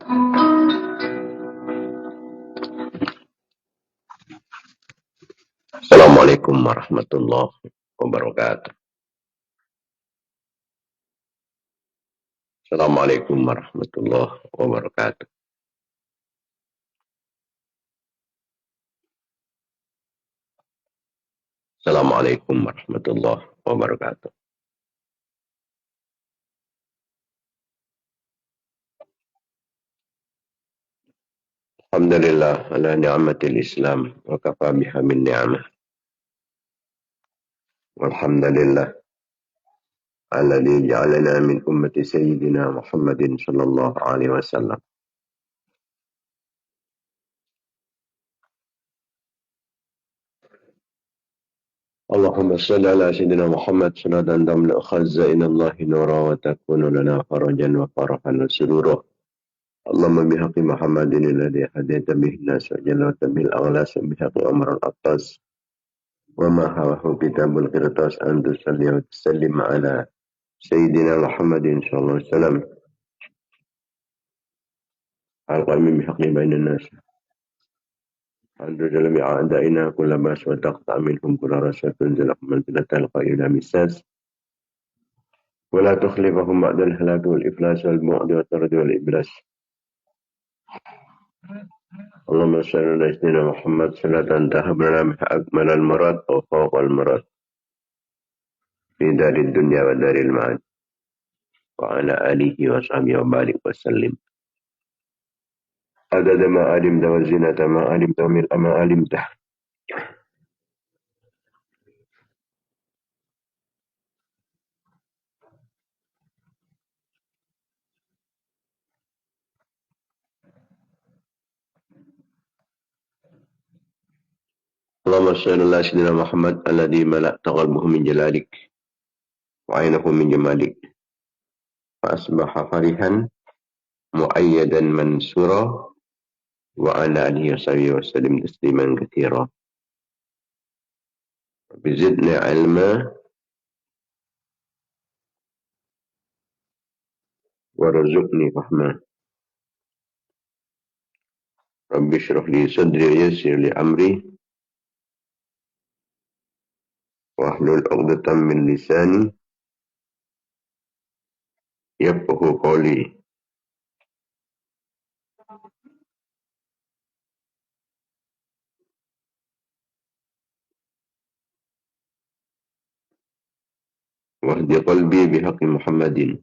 Assalamualaikum warahmatullahi wabarakatuh. Assalamualaikum warahmatullahi wabarakatuh. Assalamualaikum warahmatullahi wabarakatuh. Alhamdulillah ala ni'matil Islam wa kafa biha min ni'amah. Walhamdulillah alladzi ja'alana min ummati sayyidina Muhammadin sallallahu alaihi wasallam. Allahumma salli ala sayyidina Muhammad salatan tamla khazzain Allah nura wa takunu lana farajan wa farahan wa surura. اللهم بحق محمد الذي هديت به الناس وجلوت به الأغلاس بحق عمر الأطاس وما هواه كتاب القرطاس أن تصلي وتسلم على سيدنا محمد صلى الله عليه وسلم القائم بحق بين الناس أن تجل بأعدائنا كل باس وتقطع منهم كل رأس وتنزلهم منزلة القائل مساس ولا تخلفهم بعد الهلاك والإفلاس والبعد والطرد والإبلاس. اللهم صل على سيدنا محمد صلاة تهب لنا بها أكمل المراد أو فوق المراد في دار الدنيا ودار المعاد وعلى آله وصحبه وبارك وسلم عدد ما علمت وزنة ما علمت وملء ما علمت. اللهم صل على سيدنا محمد الذي ملأت قلبه من جلالك وعينه من جمالك فأصبح فرحا مؤيدا منصورا وعلى آله وصحبه وسلم تسليما كثيرا. بزدنا علما ورزقني فهما. رب اشرح لي صدري ويسر لي أمري واحلل عقدة من لساني يفقهوا قولي. واهد قلبي بحق محمد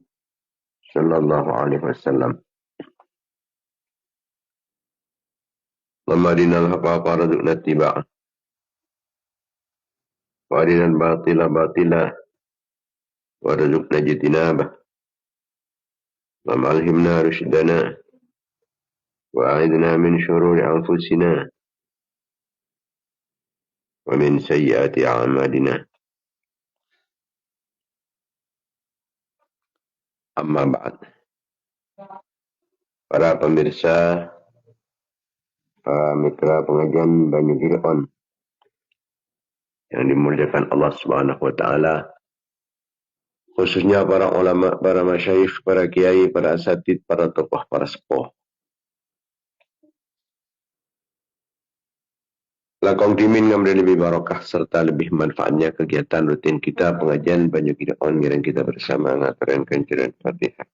صلى الله عليه وسلم. اللهم أرنا الحق حقا وارزقنا اتباعه وأرنا الباطل باطلا وارزقنا اجتنابه. اللهم ألهمنا رشدنا وأعذنا من شرور أنفسنا ومن سيئات أعمالنا. Amma ba'd. Para pemirsa mitra pengajian Banyu Fir'aun yang dimuliakan Allah Subhanahu wa taala, khususnya para ulama, para masyayikh, para kiai, para asatid, para tokoh, para sepuh. Lakong dimin ngambil lebih barokah serta lebih manfaatnya kegiatan rutin kita pengajian Banyu Fir'aun yang kita bersama ngaturan kanjuran Fatihah.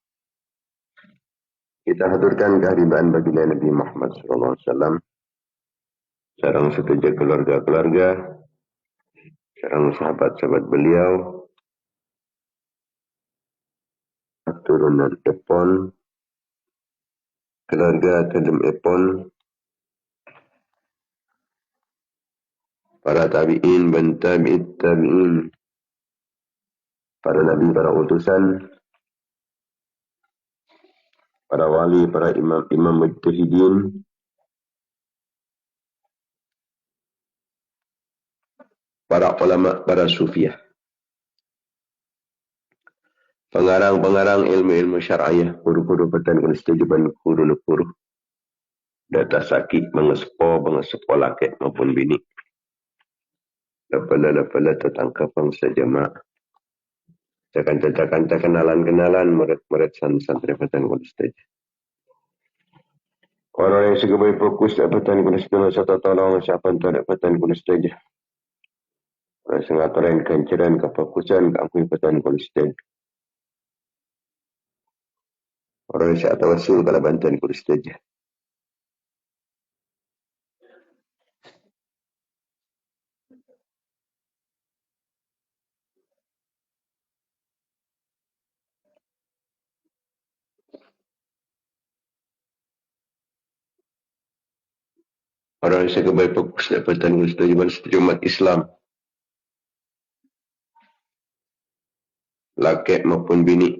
Kita haturkan keharibaan baginda Nabi Muhammad SAW, sareng sedaya keluarga-keluarga, sareng sahabat-sahabat beliau, keturunan Epon, keluarga Tedem Epon, para tabi'in dan tabi'it tabi'in, para nabi, para utusan, para wali, para imam-imam mujtahidin, para ulama, para sufiah, pengarang-pengarang ilmu-ilmu syar'iyah, guru-guru petan konstituban, guru-guru data sakit, mengesepo laki maupun bini, lepala tetangkap sejamaah, cakan kenalan, murid-murid santri petan konstituban. Orang yang sebagai fokus dapatan kulis dalam satu tolong siapa yang dapatan kulis saja. Orang yang ngatakan kanceran kefokusan keangkuh dapatan kulis saja. Orang yang siapa tawasul kalau bantuan kulis saja. Orang yang sebagai fokus dapatan kulis saja bersetuju umat Islam. Laki maupun bini.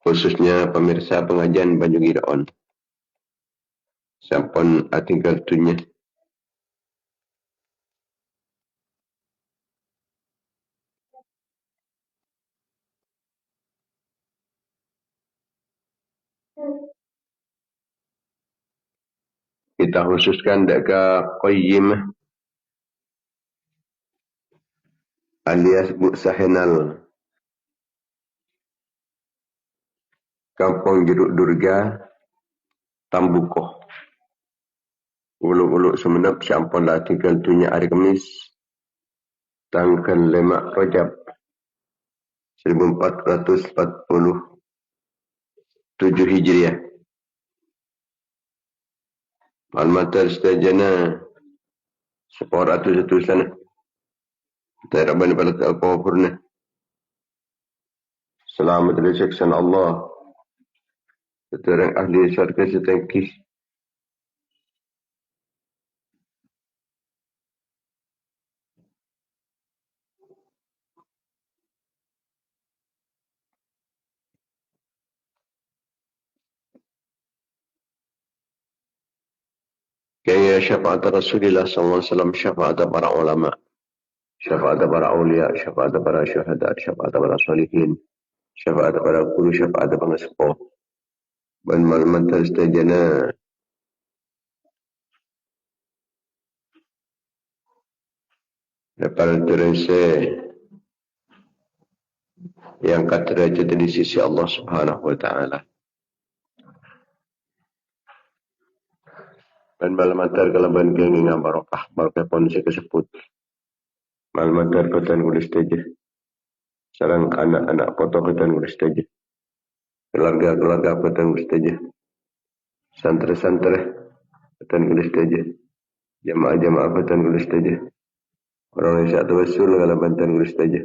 Khususnya pemirsa pengajian Banyu Gidaon. Sampun artikel tunya. Kita khususkan dekat Qayyim alias Bu Sahenal. Kampung Jeruk Durga, Tambukoh. Ulu-ulu semenap sampun artikel tunya hari Kamis. Tanggal 5 Rajab 1447 Hijriah. Al-Matar setajana separatus itu sana. Kita rabban pada al-Qawfurna. Selamat dari seksan Allah. Seterang ahli syarga setengkis. Kaya syafaat Rasulullah SAW, syafaat para ulama, syafaat para awliya, syafaat para syuhada, syafaat para salihin, syafaat para guru, syafaat para sepuh. Dan malaman terstajana dapat terasa yang kata derajat di sisi Allah Subhanahu wa taala. Dan malaman terkalaban keinginan barokah, barokah pun sekeseput. Malaman terkatan kulis saja. Sarang anak-anak foto katan kulis saja. Keluarga-keluarga katan kulis saja. Santri-santri katan kulis saja. Jamaah-jamaah katan kulis saja. Orang yang syak tawassul kalau bantuan kulis saja.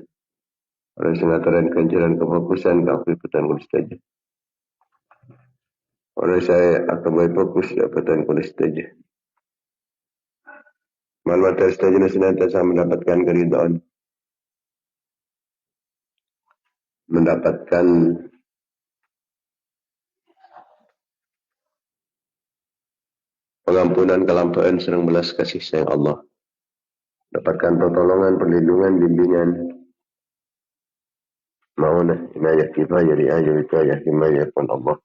Orang yang ngataran kancaran kefokusan kafir katan kulis saja. Orang saya akan berfokus dapatan kulis saja. Maklumat saja senantiasa mendapatkan keridhaan. Mendapatkan pengampunan kelampauan serang belas kasih sayang Allah. Dapatkan pertolongan, perlindungan, bimbingan. Mauna inayah kifayah riayah wikayah himayah pun Allah.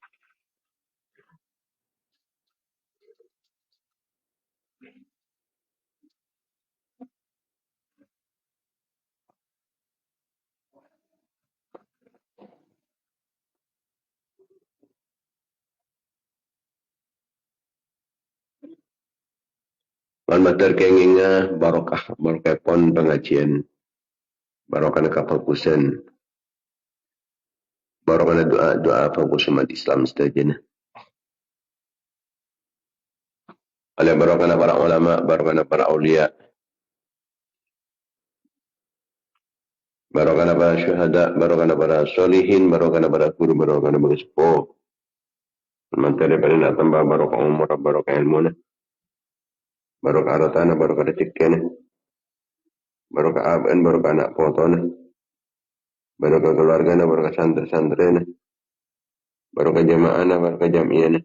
Maklumat terkeinginnya barokah pon pengajian. Barokah kefokusan. Barokah doa fokus umat Islam setajana. Oleh barokah para ulama, barokah para awliya. Barokah para syuhada, barokah para solihin, barokah para guru, barokah para sepuh. Mantap daripada nak tambah barokah umur, barokah ilmu. Barokah hartana, barokah rezeki. Barokah aban, barokah anak potona. Barokah keluarga, barokah santri-santrina. Barokah jamaah, barokah jamiah.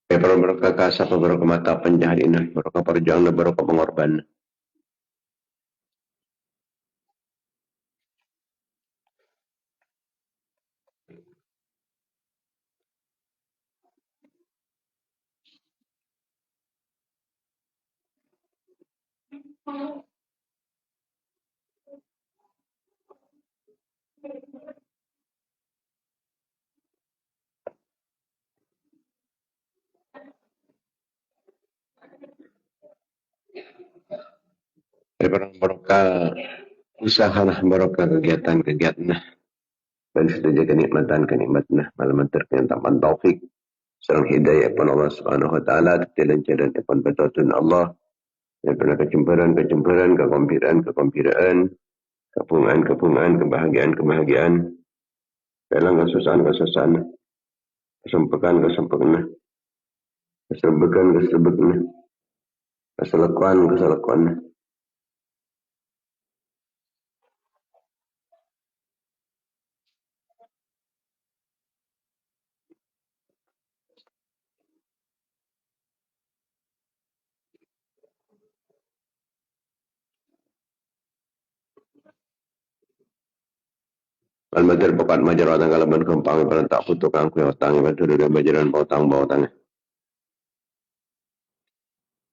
Barokah kasar, barokah mata penjahat inah, barokah perjuangan, barokah pengorban. Barokah usaha, barokah kegiatan-kegiatan, dan setuju kenikmatan malam terkenal taufik serang hidayah pun Allah Subhanahu wa taala, telancaran pun betutun Allah, daripada kecemburuan, kegembiraan, kepungan, kebahagiaan, dalam kesusahan, kesempekan, keselakuan. Al-Madir pokat majar watang kalaban kempang pada tak putuk angkui watang iban dari majaran bawatang.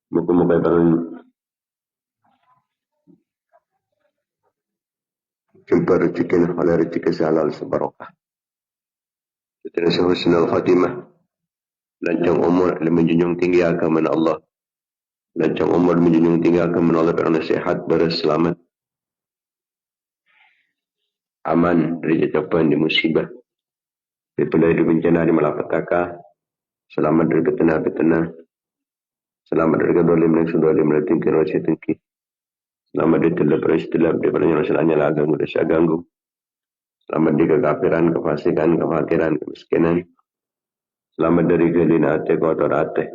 Muka-muka iban jumpa rezeki halal sebarokah. Setelah husnul khatimah, lanjang umur menjunjung tinggi agama Allah. Lanjang umur menjunjung tinggi agama Allah kerana sehat, berselamat, aman dari jatuhan di musibah, dari bencana di malapetaka, selamat dari betenah, selamat dari kedolim dan sudolim dan tingkir wajah tingkir. Selamat dari daripada nyala agama dan ganggu. Selamat dari kekafiran, kefasikan, kefakiran, kemiskinan. Selamat dari kelina hati, kotor hati,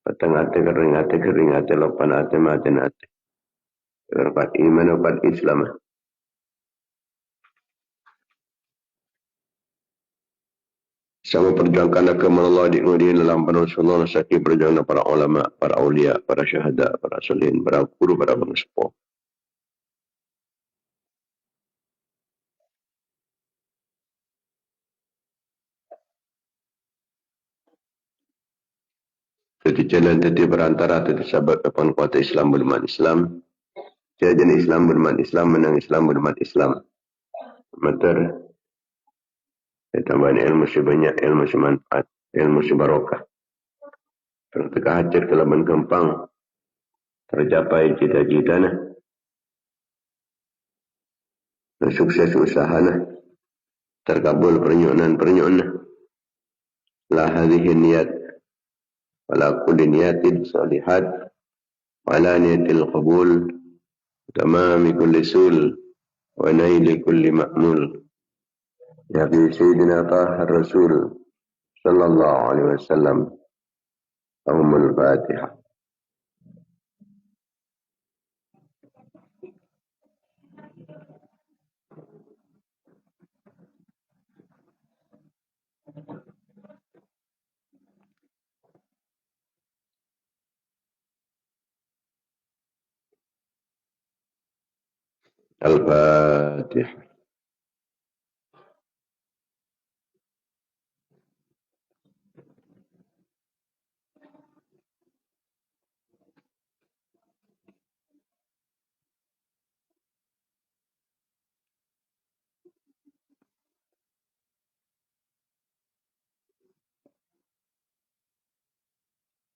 petang hati, kering hati, lopan hati, maten hati. Berkat iman, berkat Islam. Sama perjuangkan agama Allah di dalam Rasulullah, sakit perjuangan para ulama, para awliya, para syahada, para solihin, para guru, para bangsa. Jadi jalan tadi berantara tadi sahabat depan kuasa Islam berman Islam. Jadi Islam berman Islam, menang Islam berman Islam. Mater, tambahan ilmu sebanyak, ilmu semanfaat, ilmu sebarokah. Terteka hajar kelaban kempang, tercapai cita-citanya, dan sukses usahanya, terkabul pernyunan. La hadhihi niyat, wala kulli niyatin salihat, wala niyatil qabul, tamami kulli sul, wa naili kulli ma'mul. Ya bi Sayyidina Taha Rasul sallallahu alaihi wasallam. Al-Fatihah. Al-Fatihah.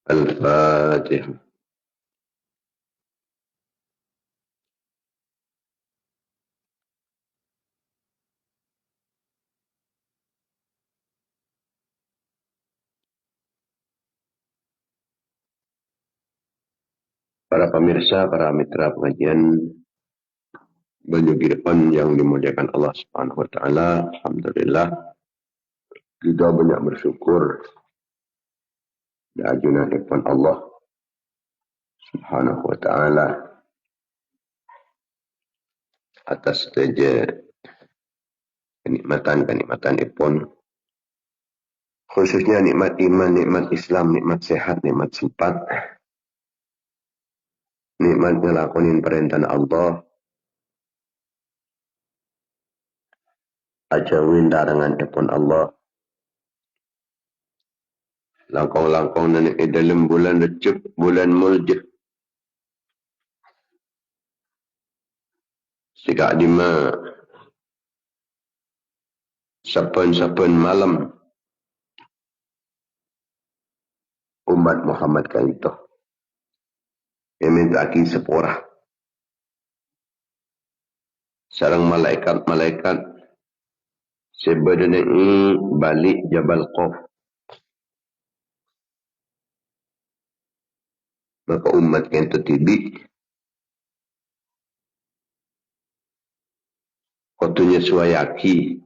Al-Fatihah. Para pemirsa, para mitra pengajian Banyu Girfan yang dimuliakan Allah Subhanahu wa taala, alhamdulillah kita banyak bersyukur dan ajunan depan Allah Subhanahu wa taala atas saja kenikmatan ipun khususnya nikmat iman, nikmat Islam, nikmat sehat, nikmat sempat, nikmat ngelakonin perintah Allah, ajauhin larangan epon Allah, langkong-langkong dan dalam bulan Rejab, bulan Muljah, sikak lima, sapan malam, umat Muhammad kan itu, yang minta aki seporah, sarang malaikat-malaikat, sebenarnya balik Jabal Qaf. Maka umat yang tertibik, waktunya suayaki,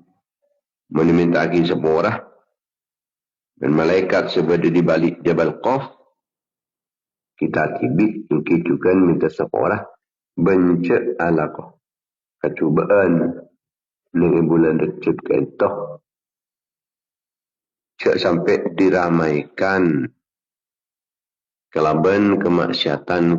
meminta aki seporah, dan malaikat seberada di balik Jabal Qaf, kita tibik, mungkin juga minta seporah, bencet alakoh, kecubaan, dengan bulan Rejab kentoh, cak sampai diramaikan, kelaban kemaksiatan.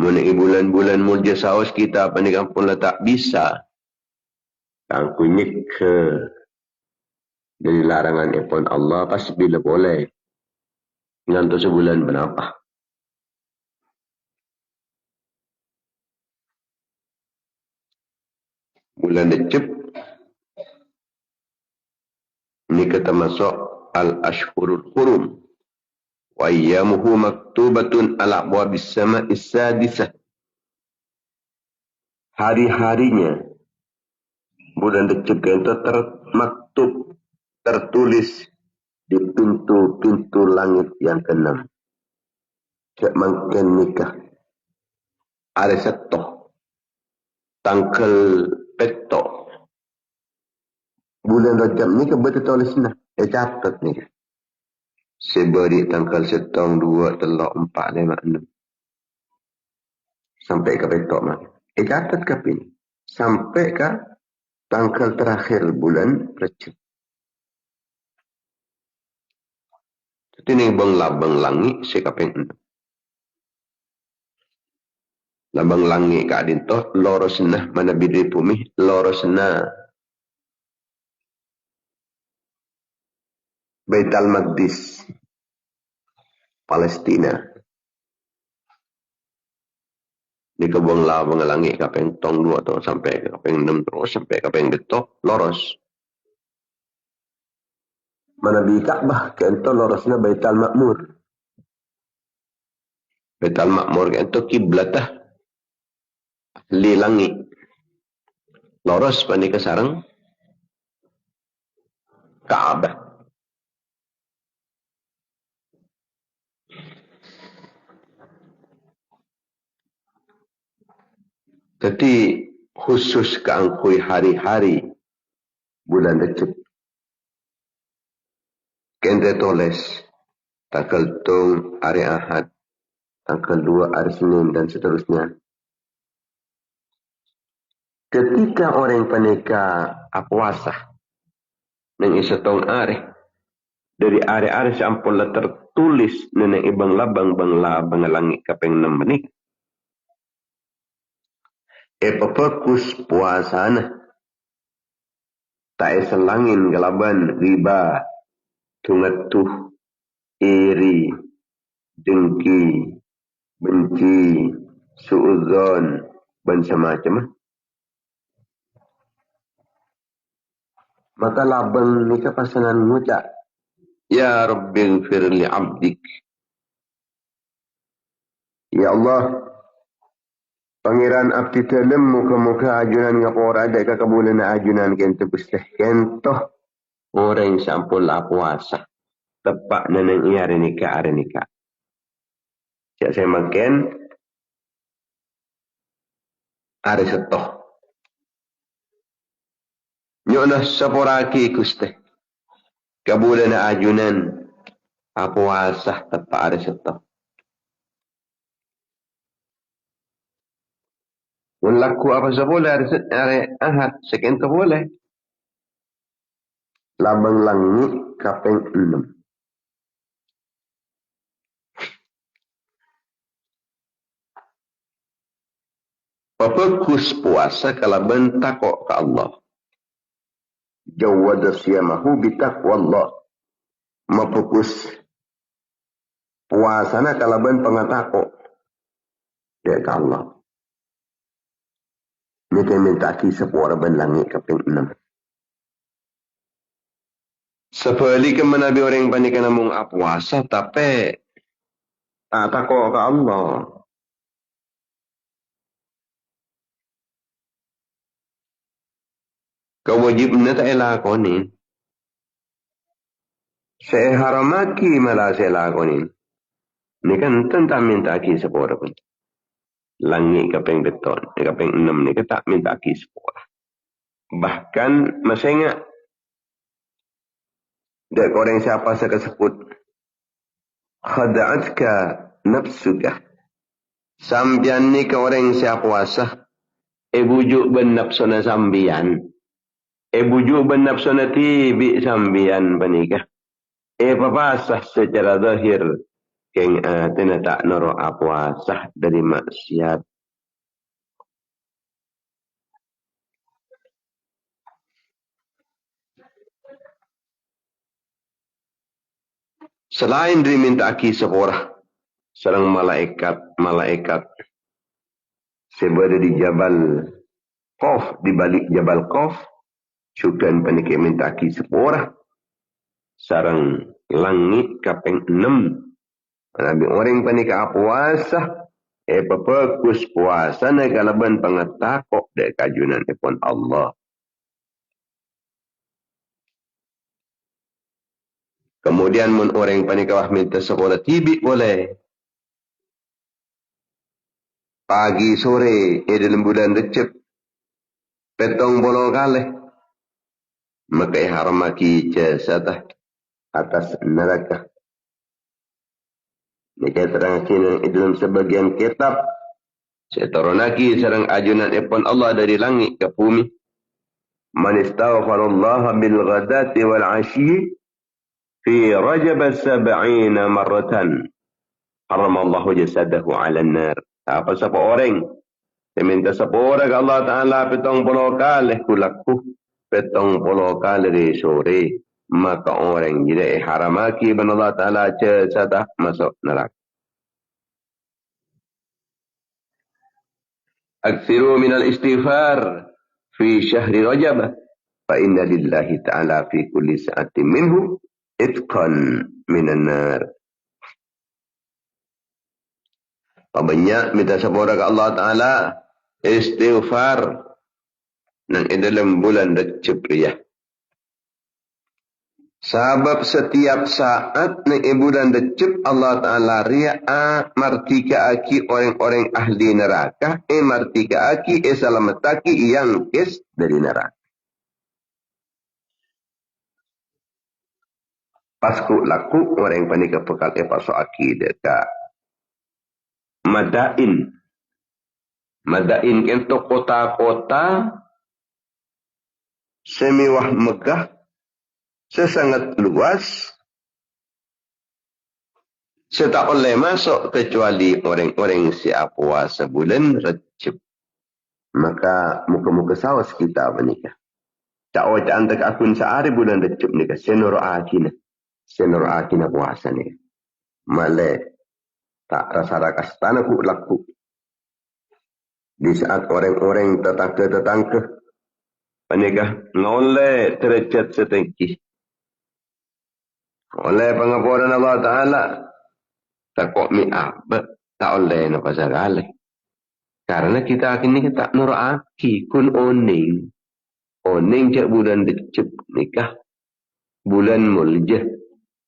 Mengenai bulan-bulan Muljah saus kita apa ni kampung lah tak bisa. Kang kunyit ke dari larangan epon Allah pas bila boleh. Ngantuk sebulan berapa? Bulan Rejab ini kita masuk al-ashhurul hurum. Wa ayyamuhu maktubatun ala abwabis sama'is sadisah. Hari-harinya bulan Rejab itu termaktub, tertulis di pintu-pintu langit yang keenam. Cak mangken nikah. Ada setoh. Tangkel petok. Bulan Rejab ni kebetul tulis nah. Catat ni. Seberi tanggal 1, 2, 3, 4, 5, 6. Sampai ke petok mah. Catat ke ini. Sampai ke tanggal terakhir bulan Rejab. Jadi ni bang labang langit sekapeng 6. Labang langit ka adin toh lorosna mana bidri pumih lorosna Baitul Maqdis Palestina. Di kebun labang langit kapeng tong 2 tu sampai kapeng 6 terus sampai kapeng detok loros. Mana bi Ka'bah ke ento lorosna Baitul Ma'mur. Baitul Ma'mur ke ento kiblatah li langit. Loros pani ke sarang Ka'bah. Jadi khusus keangkui hari-hari bulan Rejab. Kente toles tanggal tung hari Ahad, tanggal 2 hari Senin dan seterusnya. Ketika orang penikah puasa nang isa tong ari dari ari-ari sampun la tertulis neneng ibang labang bang langit kapeng 6 menik. Pepekus puasana tak selangin galaban riba tungetuh iri dengki benci suudzon dan semacam. Maka labang ni kepasangan ngucap ya Rabbi gfir li abdik, ya Allah Pangeran abdi dalam muka-muka ajunan ngapora ada ke kebulan ajunan kento besteh kento orang sampul la puasa tepak neneng iya arenika. Cak saya makan are setoh. Nyona saporaki kuste kebulan ajunan puasa tepak are setoh. Laku apa seboleh hari Ahad sekian tu boleh. Labang langit kaping 6. Papakus puasa kalau bentakok ke Allah. Jawada siyamahu bitaqwallah. Mapakus puasana kalau ben pengatakok dia ke Allah. Mereka minta kisah puara ben langit kaping 6. Sepali ke menabi orang panik namung puasa tapi takok ke Allah. Kewajibnya tak lakonin. Saya haramaki malah saya lakonin. Ini kan tentang minta kisah puara pun. Langit kaping beton, kaping 6 ni tak minta kisah puara. Bahkan masih ingat dek orang siapa saya sebut khada'atka nafsuka. Sambian ni ke orang siapa puasa bujuk ben nafsuna sambian. Bujuk ben nafsuna tibi sambian panikah. Papasah secara zahir keng tina tak noro puasa dari maksiat. Selain dari minta kisah porah, serang malaikat seberada di Jabal Qaf, di balik Jabal Qaf, sukan panikah minta kisah porah, sarang langit kaping 6. Nabi orang panikah puasa, papakus puasa na kalaban pangatakok de kajunan ipon Allah. Kemudian mun orang panikah minta sekolah tibi boleh. Pagi sore dalam bulan Recep petong bolo kali. Maka haramaki jasatah atas neraka. Mereka terang sini dalam sebagian kitab. Setoronaki serang ajunan ipon Allah dari langit ke bumi. Man istaghfarallaha bil ghadati wal asyi fi rajab 70 marratan. Haramallahu jasadahu ala nar. Apa siapa orang yang minta sepura ke Allah Ta'ala petong puluh kali kulaku petong puluh kali di sore, maka orang jadi haramaki ben Allah Ta'ala cesadah masuk neraka. Aksiru minal istighfar fi syahri Rajab fa inna lillahi ta'ala fi kulli sa'atin minhu itqan minan nar. Banyak minta sepura ke Allah Ta'ala istighfar nang dalam bulan Recep ya. Sebab setiap saat nang bulan Recep Allah Ta'ala ria'a martika aki orang-orang ahli neraka martika aki selamataki yang kes dari neraka. Pasku laku orang panika pekal paso aki dekat Madain. Madain itu kota-kota semewah megah, sesangat luas, tak boleh masuk kecuali orang-orang siap puasa bulan Recep. Maka muka-muka sawas kita menikah. Tak wajah antak akun sehari bulan Recep nikah. Senor akina puasa ni. Malai tak rasa rakas tanah ku laku. Di saat orang-orang tetangga panikah ngoleh derajat setinggi. Oleh pengapuran Allah Ta'ala takut mi'ab tak oleh na pasagale. Karena kita kini tak nuraki kun oning cak bulan Recep nikah bulan Muljah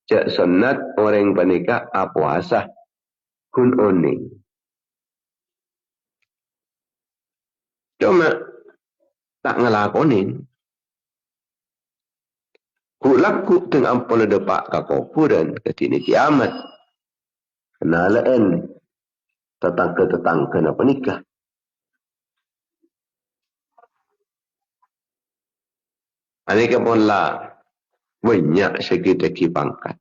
cak sunat orang panikah puasa kun oning. Cuma tak ngelakonin. Kulaku tengah ampun depak kakupuran ketini kiamat. Kenalaan tetangga-tetangga nak nikah. Ini pun lah banyak segi-segi pangkat.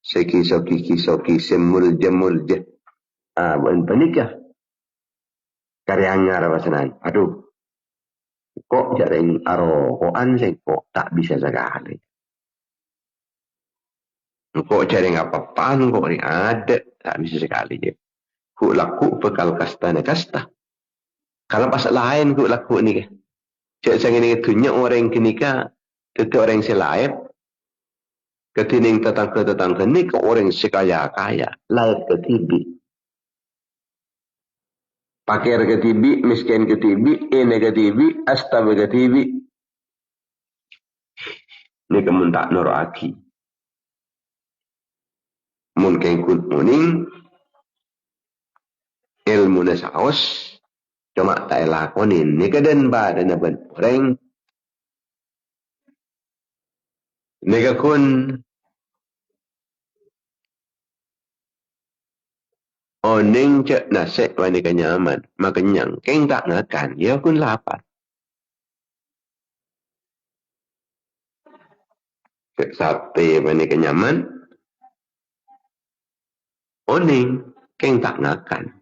Segi-soki semul jemul je. Bukan penikah. Karyanya rawasanan. Aduh. Kok jaring arokoan saya kok tak bisa sekali. Kok jaring apa-apaan kok ni ada. Tak bisa sekali je. Kuk laku bekal kasta na kasta. Kalau pas lain kuk laku ni ke. Cik sang ini tunjuk orang kini ka. Itu orang selain. Ketining tetangga ni ke orang sekaya-kaya. Lain ke tibi. Pakir ke tibi, miskin ke tibi, ene ke tibi, astawa ke tibi. Ni kemun tak noraki. Mungkin kun uning. Ilmu na saos. Cuma tak lakonin. Ni ke den ba dan ben orang. Ni ke kun oning cek nasik wani kenyaman. Makanyang keng tak ngakan. Ya kun lapar. Cek sate wani kenyaman. Oning keng tak ngakan.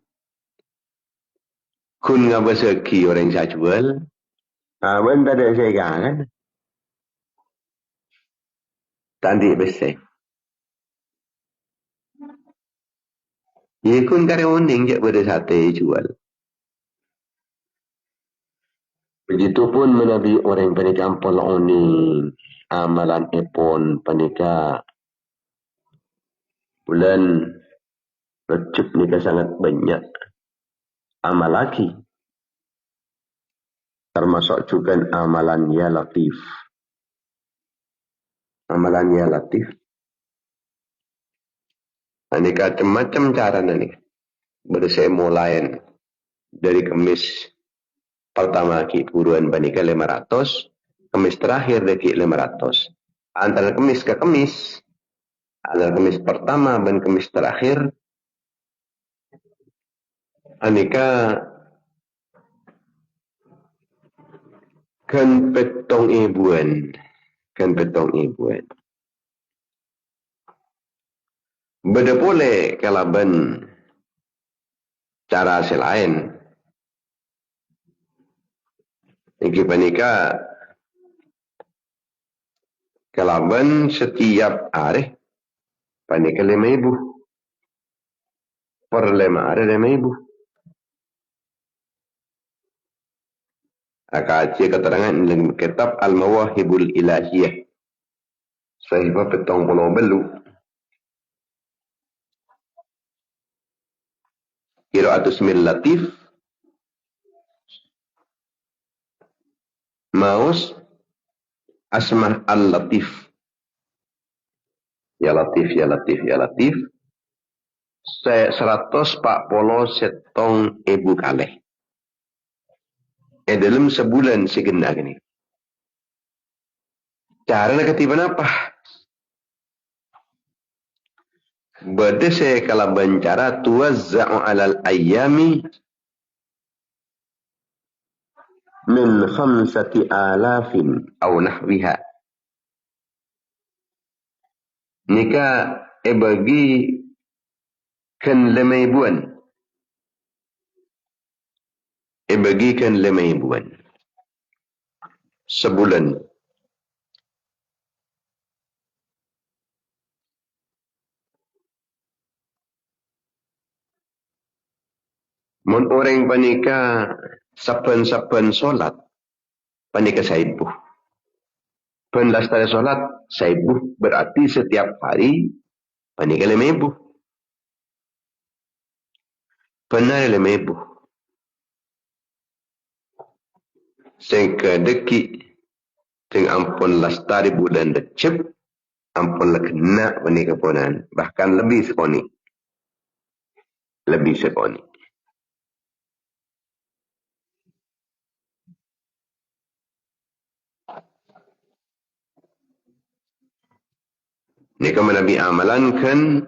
Kun nga berseki orang saya jual. Ben tak ada saya kan. Tadi besek. Ya kun kare oning je pada sate jual. Begitupun menabi orang penikah pol oning. Amalan epon penikah. Bulan recep nikah sangat banyak. Amal lagi. Termasuk juga amalan ya latif. Amalan ya latif. Ini macam-macam cara ni. Bersemu lain. Dari kemis pertama ki puruan banika 500. Kemis terakhir dari 500. Antara kemis ke kemis. Antara kemis pertama dan kemis terakhir. Anika kan petong ibuan. Kan petong ibuan. Beda boleh kalaban cara selain. Iki panika kalaban setiap hari panika 5.000. Per 5 hari 5.000. Akaci keterangan dalam kitab Al-Mawahibul Ilahiyah. Sahibah petong pulau belu. Qiraatus min latif. Maus asmah al-latif. Ya latif, ya latif, ya latif. 140 setong ibu kalih. Dalam sebulan segena gini. Cara nak ketiban apa? Bada saya kalau bencara tuwazza'u alal ayyami min 5,000 aw nahwiha. Nika bagi kan 5,000-an. Bagikan 5,000-an. Sebulan. Mun orang panika saben-saben solat panika saibuh. Penlastari solat saibuh berarti setiap hari panika 5,000. Benar 5,000. Sehingga deki sing ampun lastari bulan Recep ampun lekena panika ponan bahkan lebih sekoni. Lebih sekoni. Ini kami Nabi amalankan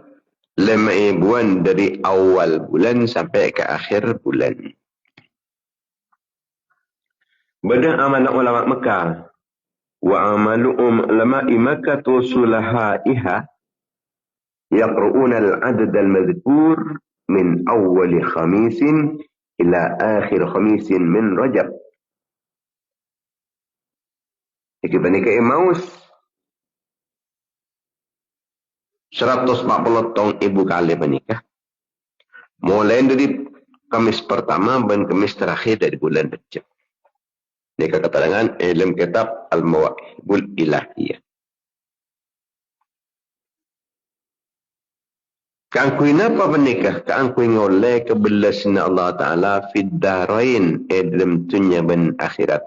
5,000 dari awal bulan sampai ke akhir bulan. Beda amalan ulama Mekah. وعمل علماء مكة وصلحائها يقرؤون العدد المذكور من أول خميس إلى آخر خميس من رجب. Iki panika Emmaus 140 ibu kali panika. Mulai dari Kamis pertama dan Kamis terakhir dari bulan Rajab. Nika keterangan dalam kitab Al-Mawahibul Ilahiyah. Kangkui napa menikah? Kangkui ngoleh kebelasna Allah Ta'ala fid darain dalam dunia dan akhirat.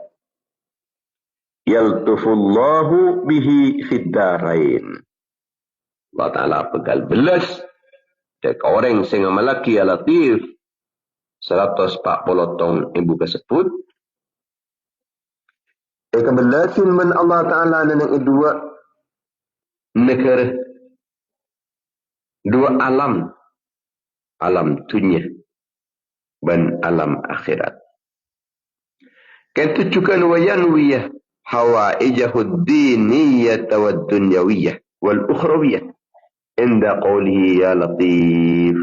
Yaltufullahu bihi fid darain. Allah Ta'ala pegal belas dek orang sing malaki ya latif 140 tong ibu kesebut. Kebelasin men Allah Ta'ala nanang dua negara, dua alam, alam dunia dan alam akhirat. Kentujukan wayanwiyah hawaijahud diniyata wad dunyawiyah wal ukhrawiyah inda qawlihi ya latif.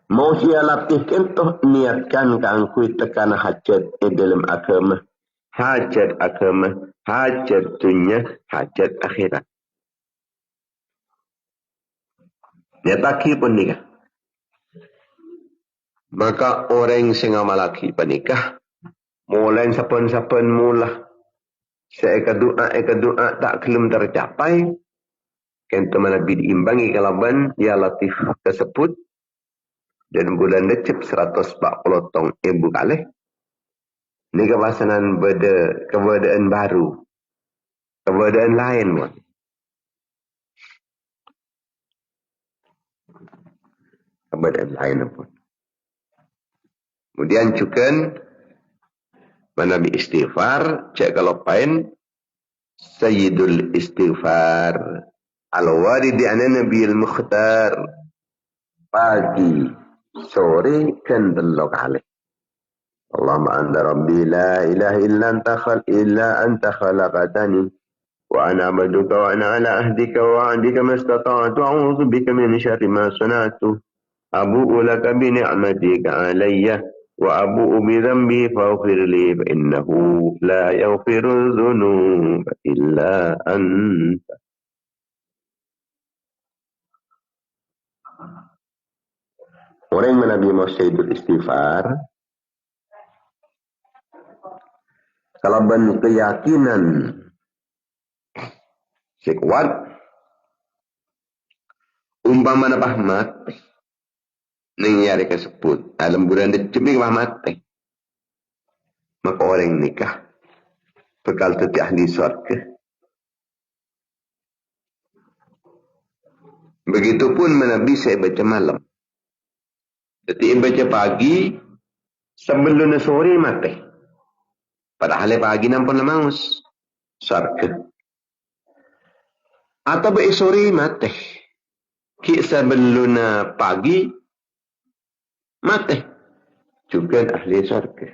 Mau siya latif kentoh niatkan kangkui tekan hajat dalam agama. Hajat agama, hajat dunia, hajat akhirat. Niataki pun nikah. Maka orang sing amalaki penikah mulai sapan-sapan mula seeka doa tak kelum tercapai kento manabi diimbangi kalaban ya latif tersebut dan bulan Rejab 140 tong ibu kali. Ini kebasanan keberadaan baru, keberadaan lain pun. Keberadaan lain pun. Kemudian juga manabi istighfar, cek kalau pain Sayyidul istighfar al-waridi ana Nabi al-Mukhtar pagi sore kan belok kali. Allahumma anta rabbi la ilaha illa anta khalaqatani wa ana abduka wa ana ala ahdika wa wa'dika mastata'tu a'udzu bika min syarri ma sana'tu abu'u laka bi ni'matika alayya wa abu'u bi dhanbi faghfir li fa innahu la yaghfiru dhunuba illa anta. Orang yang Nabi Muhammad istighfar kalaban keyakinan si kuat umpama na bahmat nangyari kasebut alam bulan Rejab ni bahmat maka orang nikah bekal teti ahli surga. Begitupun Nabi saya baca malam. Jadi baca pagi sebelum sore mati. Padahal pagi nampak lamaus surga. Atau baik sore mati. Ki sebelum pagi mati. Juga ahli surga.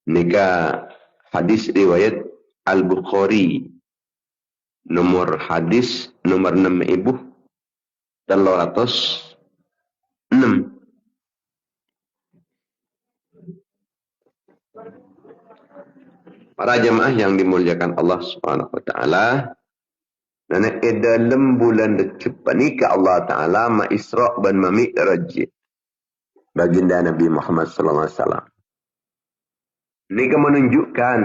Nikah hadis riwayat Al-Bukhari. Nomor hadis nomor 6.306. Para jemaah yang dimuliakan Allah Subhanahu wa taala, dan dalam bulan Rejab nikah Allah taala ma Isra dan ma Mi'raj baginda Nabi Muhammad sallallahu alaihi wasallam. Nikah menunjukkan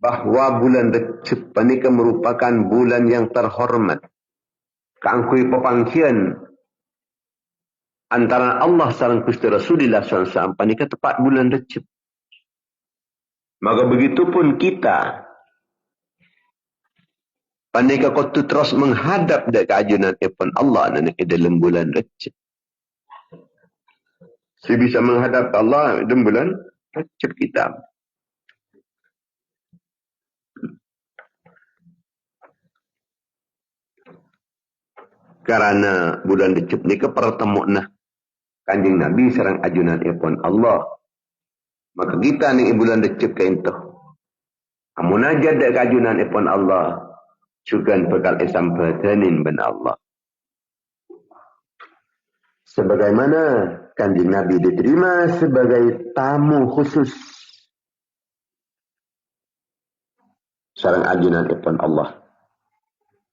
bahwa bulan Rejab nikah merupakan bulan yang terhormat. Kangkui pepangkian antara Allah sareng Gusti Rasulullah SAW panika tepat bulan Rejab. Maka begitupun kita panika kudu terus menghadap dak keajunan ipun Allah nanti dalam bulan Rejab. Si bisa menghadap Allah dalam bulan Rejab kita. Karena bulan Rejab ni pertemuan Kanjeng Nabi sareng ajunan ipun Allah Maka kita ni bulan Recep ke itu. Munajat dak kajunan ipon Allah. Sugan bekal isam badanin ben Allah. Sebagaimana Kanjeng Nabi diterima sebagai tamu khusus sareng ajunan ipon Allah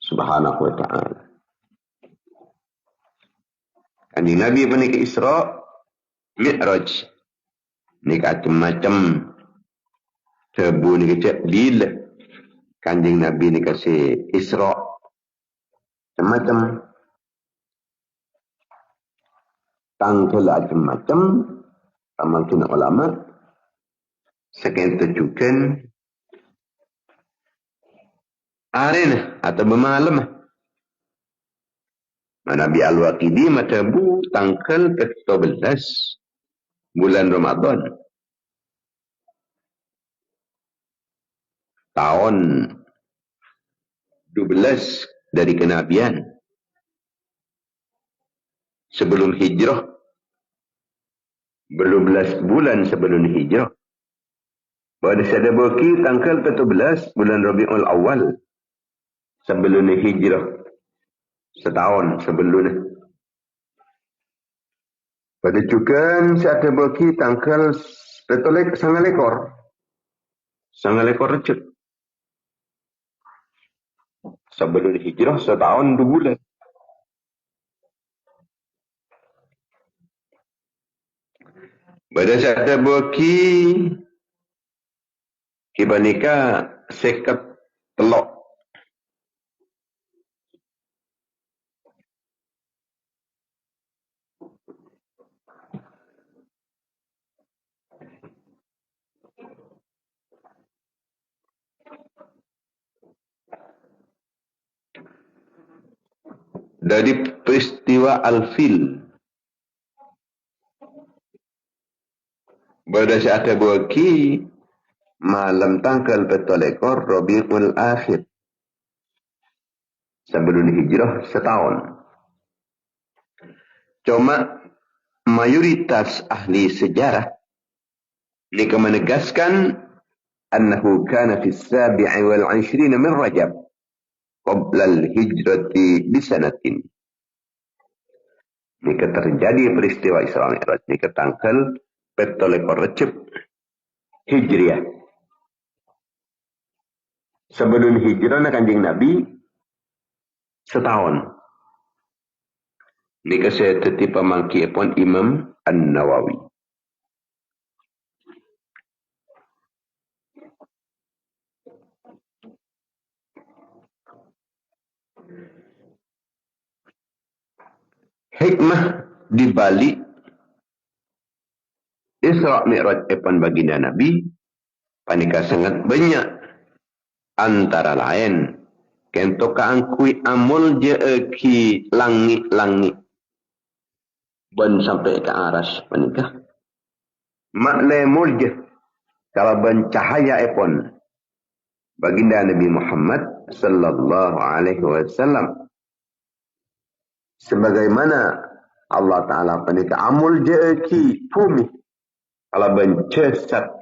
Subhanahu wa ta'ala. Kanjeng Nabi menika Isra Mi'raj. Nika macam-macam tebu nika cek lila. Kanjeng Nabi nika si Isra macam-macam tangkel macam-macam amal kena ulama sekian tujukan arena atau bermalam. Nabi Al-Waqidi matabu tanggal ke-12 bulan Ramadan tahun 12 dari kenabian sebelum hijrah, belum 12 bulan sebelum hijrah. Pada sadabaki tanggal 17 bulan Rabiul Awal sebelum hijrah, setahun sebelum. Pada juga sadabaki tanggal petolek sangalekor Recep sebelum hijrah setahun 2 bulan. Pada sadabaki kibanika seket telok dari peristiwa Al-Fil. Pada saat bagi malam tanggal betolekor Rabiul Akhir sebelum hijrah setahun. Cuma mayoritas ahli sejarah mereka menegaskan annahu kana fi as-sabi'i wal 'ishrina min Rajab qabla al-hijrati bisanatin. Mereka terjadi peristiwa Isra Mi'raj mereka tanggal betolekor Recep Hijriah. Sebelum hijrah Kanjeng Nabi setahun. Mereka saya tetap pemangki pun Imam An-Nawawi. Hikmah dibalik Isra Mi'raj baginda Nabi panika sangat banyak. Antara lain kento kaangkui amul je ki langit-langit ban sampai ke aras panika makle mulje kalau ban cahaya baginda Nabi Muhammad sallallahu alaihi wasallam sebagaimana Allah taala panika amul je ki bumi kalau ban cesat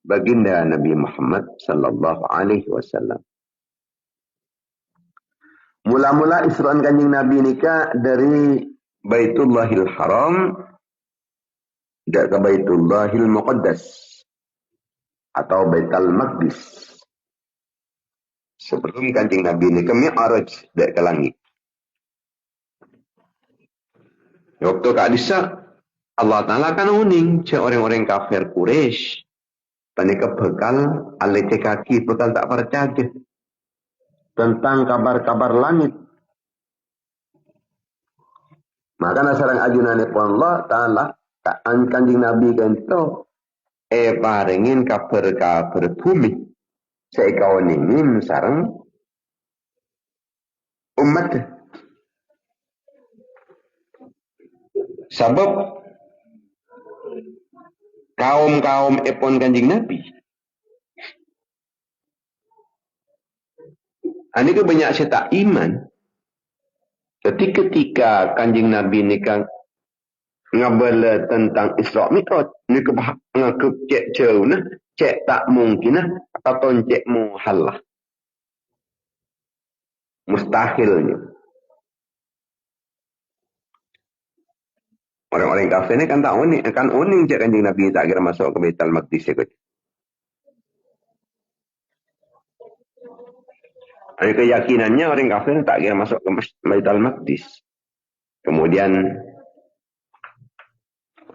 baginda Nabi Muhammad sallallahu alaihi wasallam. Mula-mula Isra'an Kanjeng Nabi nikah dari Baitullahil Haram ke Baitullahil Muqaddas atau Baitul Maqdis. Sebelum Kanjeng Nabi nikah Mi'raj ke langit. Waktu Kak Adisa Allah Ta'ala kan uning orang-orang kafir Quraisy panika bekal alete kaki bekal tak percaya tentang kabar-kabar langit. Maka nasarang ajunan Allah Ta'ala Kanjeng Nabi kento paringin kabar-kabar bumi saikawaningin sarang umat. Sebab kaum-kaum Kanjeng Nabi ini banyak saya tak iman. Jadi ketika Kanjeng Nabi nikah ngabala tentang Isra Mi'raj ni kebah ngakep cek jauh nah cek tak mungkin nah atau cek muhal lah mustahilnya orang-orang kafir ni kan tak unik kan unik cek kanjeng Nabi tak kira masuk ke Baitul Maqdis ikut ada keyakinannya orang kafir tak kira masuk ke Baitul Maqdis kemudian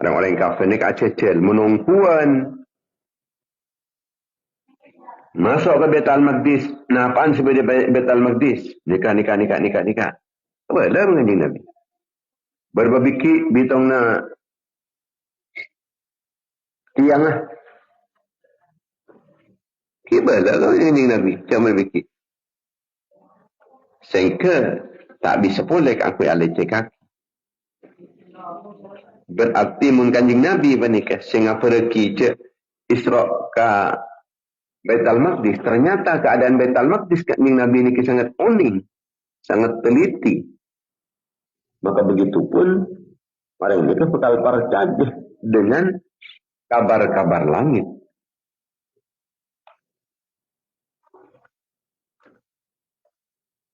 orang-orang kafir ni kacecel menungkuan masuk ke Baitul Maqdis napaan sebagai Baitul Maqdis nikah apa lah menganjing Nabi berbabiki bitong na tiang lah kibala kau menganjing Nabi macam berbiki sehingga tak bisa boleh aku alih cekak berarti menganjing Nabi menikah sehingga pergi je Isra ke Baitul Maqdis ternyata keadaan Baitul Maqdis kanjing Nabi ini sangat unik sangat teliti maka begitu pun orang mereka bakal percaya dengan kabar-kabar langit.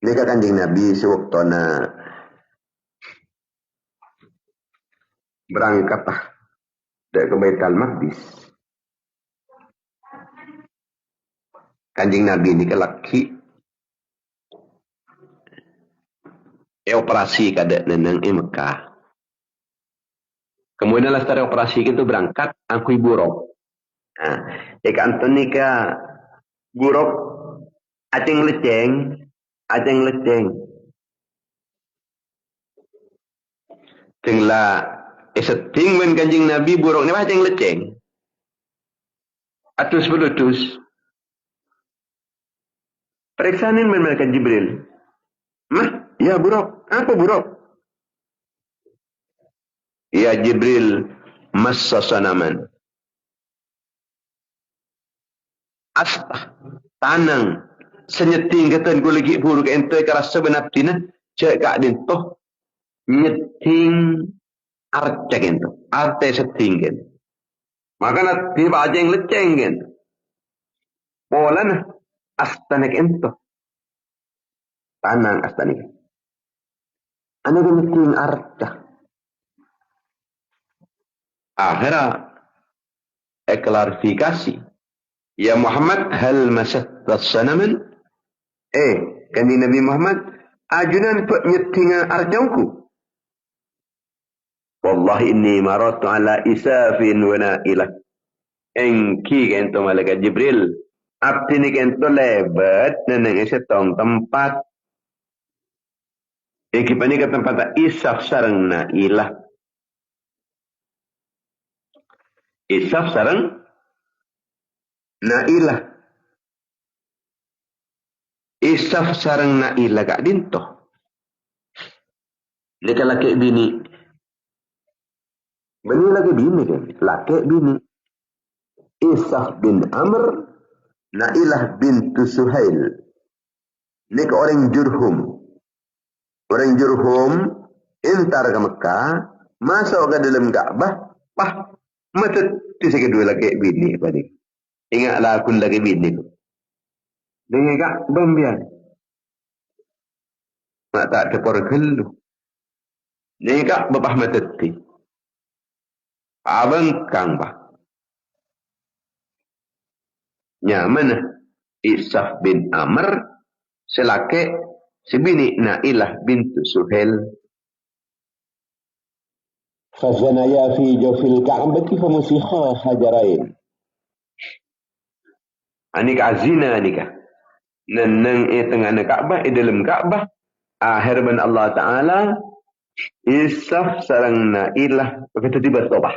Ini kanjeng Nabi sewaktu berangkat dari ke Baitul Maqdis. Kanjeng Nabi ini laki operasi kada neneng Mekah. Kemudian setelah operasi itu berangkat aku buruk. Nah, jika Anton nikah buruk aceng leceng. Tinglah seting men kanjeng Nabi buruk ni aceng leceng. Atus belutus. Periksanin malaikat Jibril. Mah, ya buruk. Apa buruk? Ya Jibril, massa sanaman. Astah, tanang, senyeting kata ku lagi buruk ente kara sebenap tina, cek kak dintoh, nyeting arcek ente, arte seting ente. Maka nak tiba aja yang leceng ente. Pola nah, astanek ente. Tanang astanek. Ano ka nyeting arcek. Akhirnya, klarifikasi. Ya Muhammad, hal masatta sanaman? Kanjeng Nabi Muhammad, ajunan pek nyetingan arjangku. Wallahi inni maratu ala isafin wa na'ilah. Engki kento malaikat Jibril. Abdi ni kento lebat neneng isetong tempat. Engki pani ke tempat isaf sarang na'ilah. Isaf sarang na'ilah. Isaf sarang na'ilah kak dintoh. Laki-laki bini. Bini lagi bini kan? Laki bini. Isaf bin Amr. Na'ilah bintu Suhail. Ini ke orang Jurhum. Orang Jurhum. Intar ke Mekah. Masuk ke dalam Ka'bah. Pah. Mata tu saya kedua laki bini. Ingatlah aku lagi bini. Dengan Ka'bah biar. Mak tak tepor gelu. Dengan Ka'bah pah mata tu. Abang kang bah. Nyaman Isaf bin Amr selake sebini Na'ilah bintu Suhail. Fazanaya fi jawfil Ka'bati famusikha hajarain. Anika azina anika. Neneng tengah Ka'bah dalam Ka'bah. Akhir ben Allah Ta'ala Isaf sarang Na'ilah tiba tobah.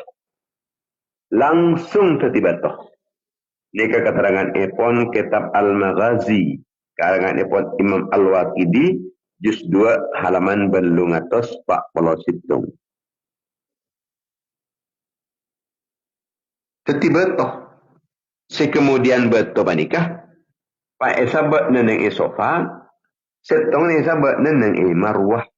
Langsung tiba toh. Ini keterangan epon kitab Al-Maghazi. Karangan epon Imam Al-Waqidi. Juz 2 halaman berlungatos Pak Polositung. Setiba toh. Sekemudian betul panikah. Pak Esabat neneng Sofa. Setong Esabat neneng Marwah.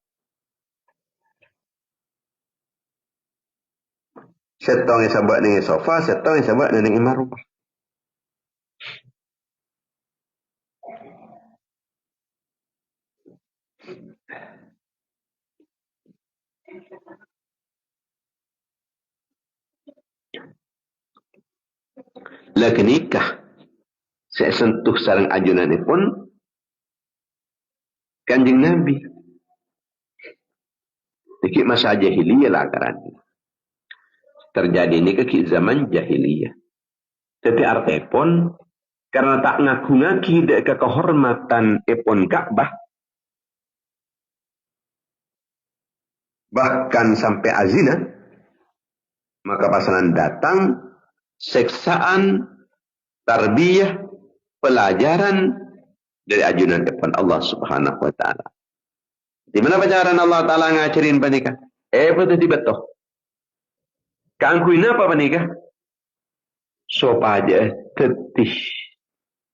Setong yang sahabat dengan sofa, setong yang sahabat dengan marwah. Lagi nikah, saya sentuh sarang ajunan ini pun Kanjeng Nabi. Ini masa jahiliyah lah karena terjadi ini ke zaman jahiliyah. Tapi arti pun karena tak ngaku-ngaki dek kehormatan epon Ka'bah, bahkan sampai azina, maka pasangan datang seksaan, tarbiyah, pelajaran dari ajunan epon Allah Subhanahu wa taala. Di mana pelajaran Allah taala ngajarin panika? Betul betul. Kangkuin apa panika? Supaya tetih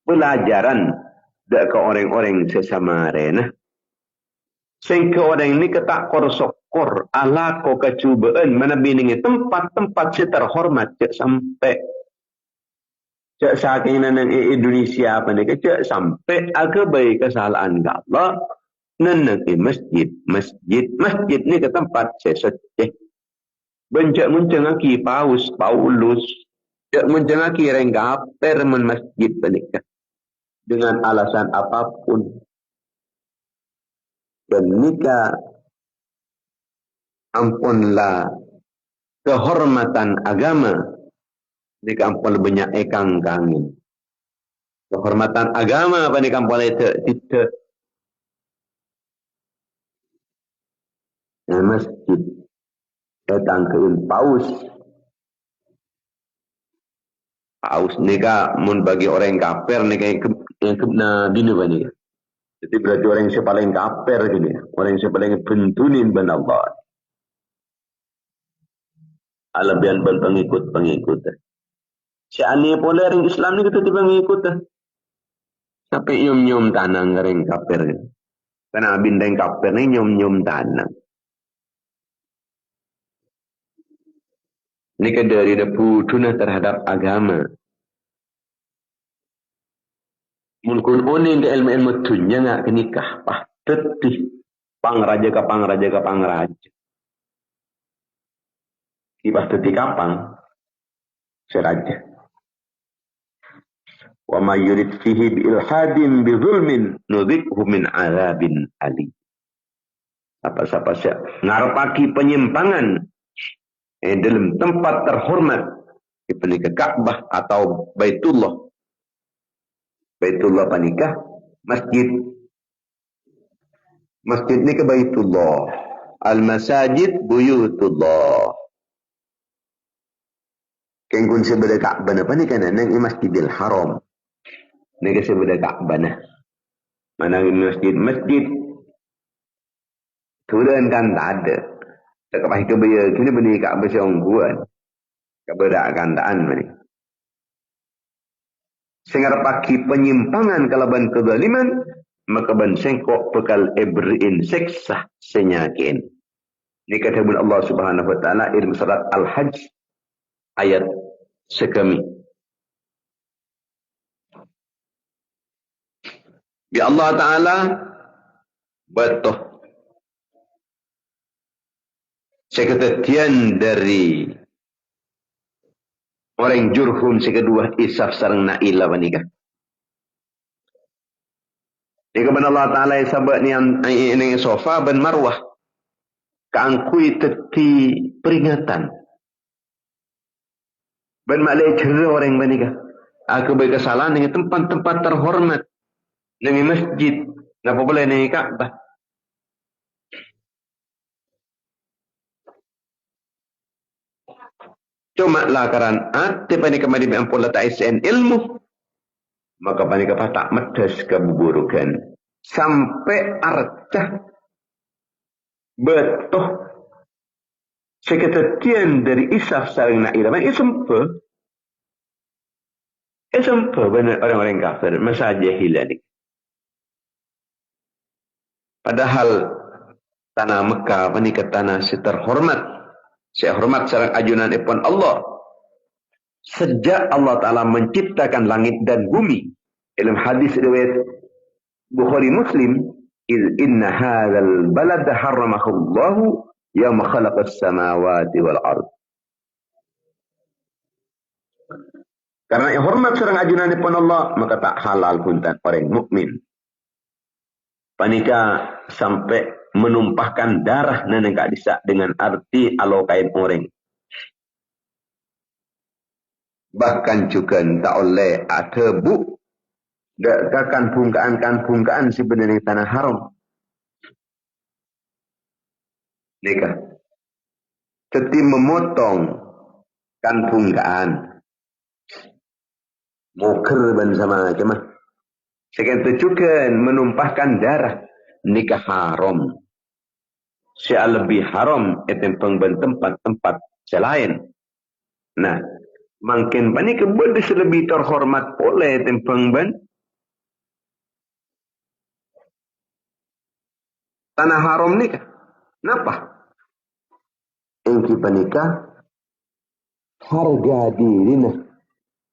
pelajaran dari orang-orang sesama arena. Sehingga orang ini ketak korsokor ala ko kecubaan mana biningi tempat-tempat si terhormat cek sampai cek saking nanang Indonesia panika cek sampai agak baik kesalahan Allah nanang masjid ni ke tempat seseceh bencak muncang Paus Paulus cek muncang renggaper men masjid panika dengan alasan apapun. Dan nikah ampunlah kehormatan agama nikah ampun banyak ekang kangin kehormatan agama apa nikah ampun tidak masjid datang ke paus nikah mun bagi orang kafir nikah yang kena dini bani. Jadi berarti orang yang paling kafir gini, orang yang paling bentunin ben Allah. Alabian ben pengikut. Si ani pula orang Islam ni kita pengikut. Sampai nyom tanang orang kafir. Karena abin dan kafir ni nyom tanang. Ini dari deputuna terhadap agama. Mungkin onin ke ilmu dunia nak nikah pah tetih pangraja ke pangraja. Ibas tetih kapang seraja. Wa ma yurid fihi bi ilhadin bi zulmin nudhikhu min azabin alim. Apa-apa ngarepaki penyimpangan dalam tempat terhormat seperti Ka'bah atau Baitullah panikah masjid ni ke Baitullah al-masajid buyutullah kengkun sebeda Ka'bah apa ni kan nang Masjidil Haram ni ke sebeda Ka'bah nah mana masjid turun kan tak ada tak pakai kebaya kini benda Ka'bah seongguan keberadaan ni sehingga pagi penyimpangan kalaban kezaliman maka ban sengkok bekal ebrin seksa senyakin. Ini kata Allah Subhanahu wa taala dalam surat Al-Hajj ayat sekami. Ya Allah taala betul seketetian dari orang Jurhum sekedua Isaf sareng Na'ilah panikah. Jika benar Allah Ta'ala yang sahabat ni sofa ben marwah. Keangkui teti peringatan. Ben maklai cerita orang panikah. Aku berkesalahan dengan tempat-tempat terhormat. Nami masjid. Ngapa boleh ni Ka'bah. Cuma lah karena hati panika madi ampun letak isen ilmu maka panika tak medes keburukan sampai arcah betul seketetian dari Isaf sareng Na'ilah sempat benar orang-orang kafir masa jahiliyah ni padahal tanah Mekah panika tanah terhormat Saya hormat sareng ajunan ipun Allah. Sejak Allah Ta'ala menciptakan langit dan bumi. Dalam hadis riwayat Bukhari Muslim, inna hadzal balad harramahu Allah yauma khalaqas samawati wal ard. Karena yang hormat sareng ajunan ipun Allah, maka tak halal punten orang mukmin. Panika sampai menumpahkan darah nenek kak disak dengan arti alau kain orang. Bahkan juga tak oleh ada bu kan bungkaan sebenarnya tanah haram. Nikah. Teti memotong kan bungkaan. Muker ban sama macam. Sekian itu juga menumpahkan darah. Nikah haram. Sia lebih haram etempeng ben tempat-tempat selain. Nah, makin panik kebun lebih terhormat oleh tempeng ben tanah haram nikah. Kenapa? Engki panikah harga diri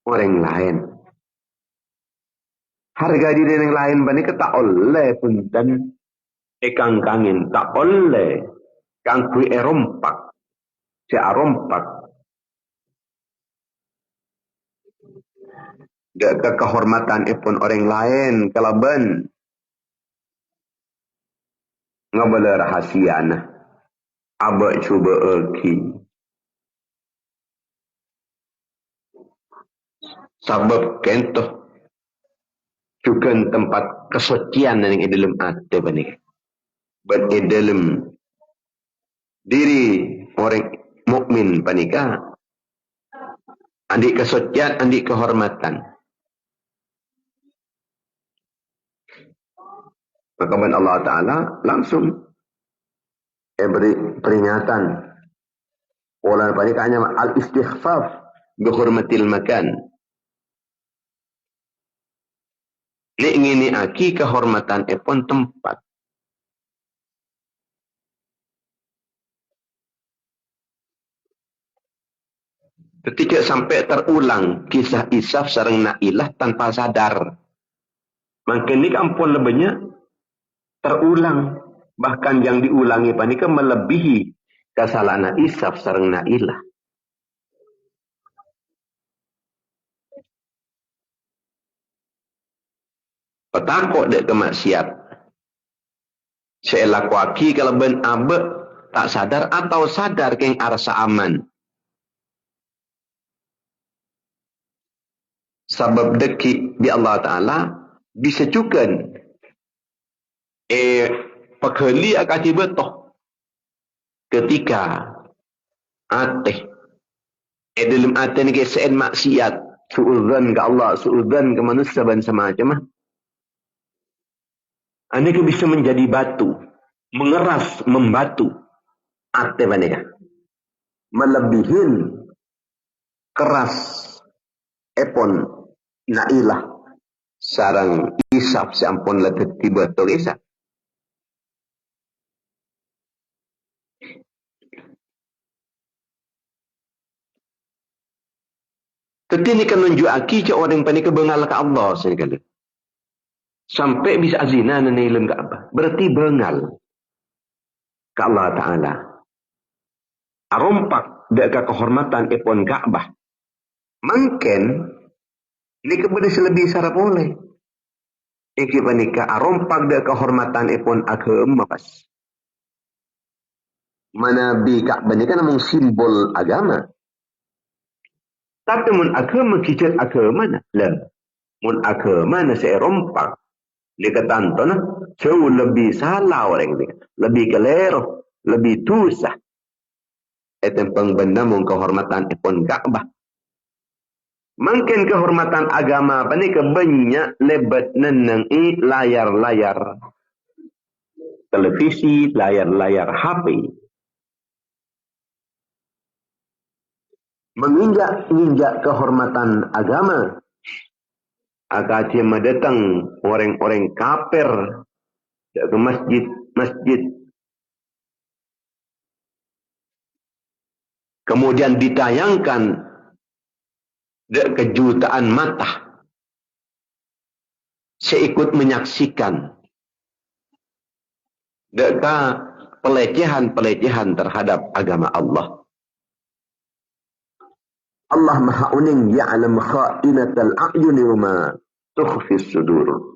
orang lain. Harga diri yang lain panikah tak oleh punten ekang kangin tak oleh kangkui erompak si arompak gak ke kehormatan ipun orang lain kalaban ngabala rahasiana aba cuba eki sabab kentoh juga tempat kesucian yang dalam hati panik ban dalam diri orang mukmin panika andi kesucian andi kehormatan. Maka Allah Ta'ala langsung beri peringatan. Orang panika hanya al-istighfaf bihormatil makan. Ini ingini aki kehormatan epon tempat. Ketika sampai terulang kisah Isaf sareng Nailah tanpa sadar. Makin ini ampun lebihnya terulang. Bahkan yang diulangi panika melebihi kesalahan Isaf sareng Nailah. Petakok dek kemaksiat. Saya lakuaki kalau ben abe tak sadar atau sadar keng arsa aman. Sebab deki di Allah Ta'ala bisa juga pekeli akati betoh ketika ateh dalam ateh ni kesan maksiat suudzan ke Allah suudzan ke manusia dan semacam ane ke bisa menjadi batu mengeras membatu ateh panika melebihin keras epon Nailah sarang Isaf sampun letet tiba to Isaf. Ketika kan menunjukaki ke orang panika bengal ke Allah sekali. Sampai bisa zina nanilam Ka'bah. Berarti bengal ke Allah Ta'ala. Arompak deka kehormatan epon Ka'bah. Mungkin ini kepada selebih sarap oleh. Iki panika arompak deka kehormatan epon agama pas. Manabi Ka'bah ini kan namung simbol agama. Tapi mun agama kicet agama na. Lah. Mun agama na saya rompak. Dia kata jauh lebih salah orang ini. Lebih kelero. Lebih tusah. Etempeng benda mung kehormatan epon Ka'bah. Mungkin kehormatan agama apa ni kebanyak lebat neneng layar-layar televisi, layar-layar HP. Menginjak kehormatan agama. Agak mendatang orang-orang kafir ke masjid kemudian ditayangkan kejutaan mata, seikut menyaksikan pelecehan terhadap agama Allah. Allah Maha Uning, ya'lam kha'inatal a'yuni wa ma tukhfis sudur.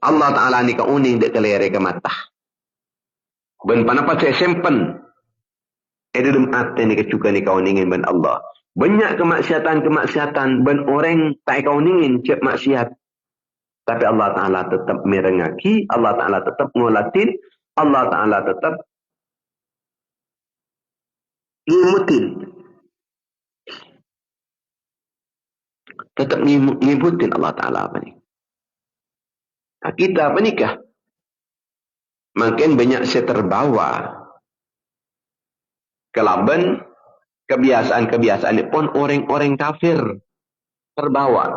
Allah Ta'ala ni ka uning dek kelere ke mata. Ben panapa saya simpen. Dalam hati ni kecuka ni kau ningin ben Allah. Banyak kemaksiatan ben orang tak kau ningin cek maksiat. Tapi Allah Ta'ala tetap merengaki, Allah Ta'ala tetap ngolatin, Allah Ta'ala tetap ngimutin. Tetap ngimutin Allah Ta'ala apa ni. Nah, kita apa nikah? Makin banyak saya terbawa kelaban kebiasaan pun orang-orang kafir terbawa.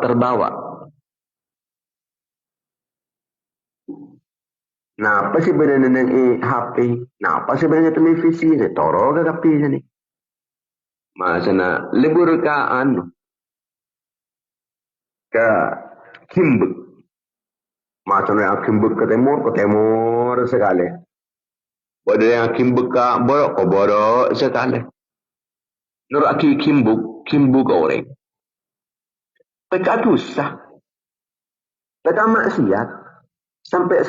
Nah, apa sih bedanya dengan HP? Nah, apa sih bedanya televisi? Saya toro ke kapi sini. Masana libur ka ke Kimbuk. Macam yang Kimbuk ke timur sekali. Pada yang Kimbuk ke borok sekali. Nur aki Kimbuk orang. Peka dosa. Peka maksiat. Sampai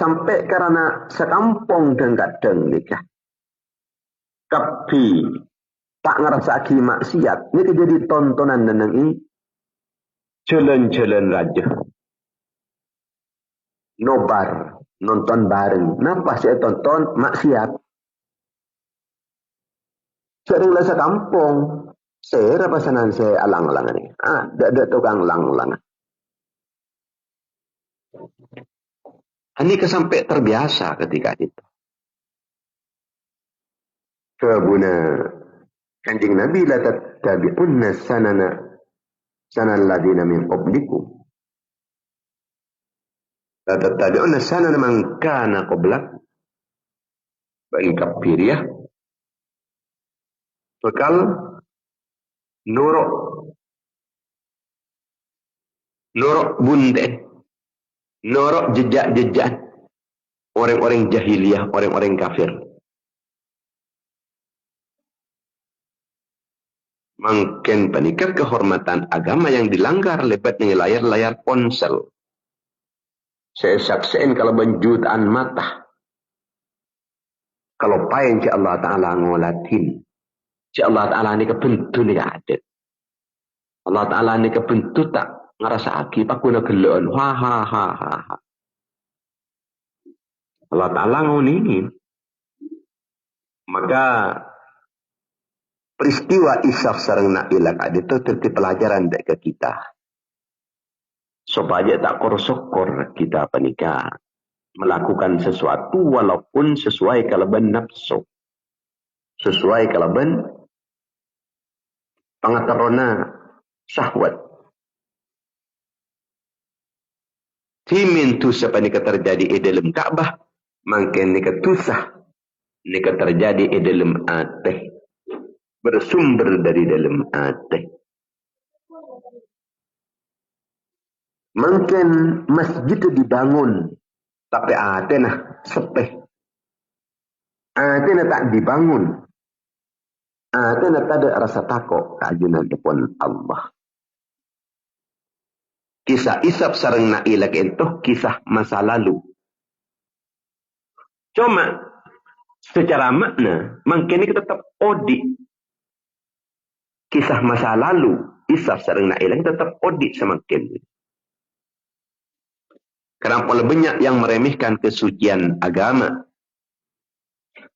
karena sekampung dan kadang nikah. Tapi tak ngerasa aki maksiat. Ini jadi tontonan dan ini. Jalan-jalan raja. Nobar. Nonton bareng. Kenapa saya tonton maksiat? Seringlah sekampung. Saya pasanan saya alang-alangan ni. Ada tukang lang-langan. Ini kesampai terbiasa ketika itu. Kebuna Kanjeng Nabi la tattabi'unna sanal ladina min qablikum. La tattabi'unna sanana man kana qablakum. Bani kafiriyah. Bekal norok bunde. Norok jejak-jejak orang-orang jahiliyah, orang-orang kafir. Mungkin penikah kehormatan agama yang dilanggar lebat dengan layar-layar ponsel. Saya saksikan kalau benjutaan mata. Kalau payen si Allah Ta'ala ngolatin. Si Allah Ta'ala ni kebentu ni adet. Allah Ta'ala ni kebentu tak ngerasa aki paku na geloan. Ha. Allah Ta'ala nguningin. Maka peristiwa isaf sarang na'ilah itu terjadi pelajaran ke kita. Supaya tak korsokor kita penikah. Melakukan sesuatu walaupun sesuai kalaban nafsu. Sesuai kalaban pangatarona syahwat. Timin tu sepanika terjadi di dalam Ka'bah, mungkin nika tusah nika terjadi di dalam hati, bersumber dari dalam hati. Mungkin masjid dibangun, tapi hati nah sepeh, hati nah tak dibangun, hati nah tak ada rasa takut keajunan pun Allah. Kisah isap sarang na'ilah itu kisah masa lalu. Cuma secara makna mungkin kita tetap audit. Kisah masa lalu isap sarang na'ilah tetap audit semakin. Kenapa lebih banyak yang meremehkan kesucian agama?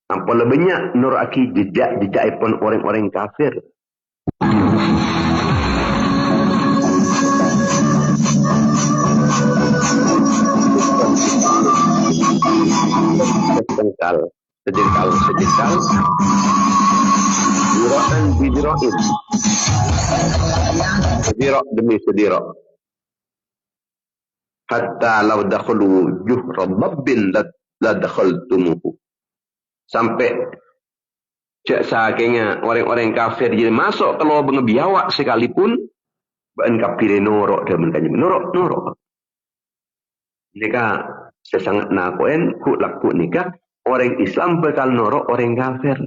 Kenapa lebih banyak nur aki jejak pun orang-orang kafir? Sejengkal diro'an bidiro'in sedirok demi sedirok hatta law dakhulu juhra dabbin la dakhaltumuhu. Sampai cak sakingnya orang-orang kafir jadi masuk kalau bengebiawak sekalipun ban kafir norok dia menkanyi norok. Jika sesangat nakuen ku laku nikah orang Islam bakal norok orang kafir.